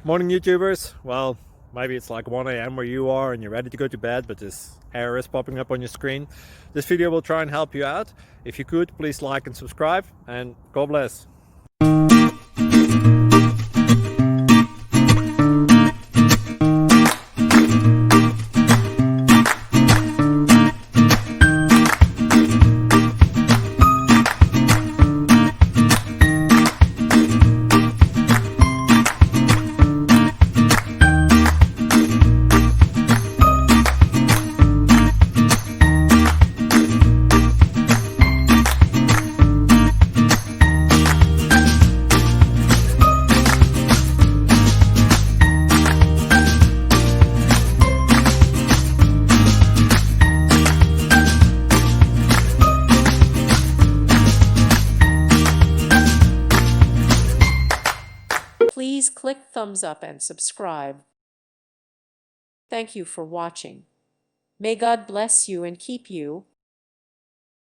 Morning YouTubers. Well, maybe it's like 1 a.m. where you are and you're ready to go to bed, but this error is popping up on your screen. This video will try and help you out. If you could, please like and subscribe, and God bless. Please click thumbs up and subscribe. Thank you for watching. May God bless you and keep you.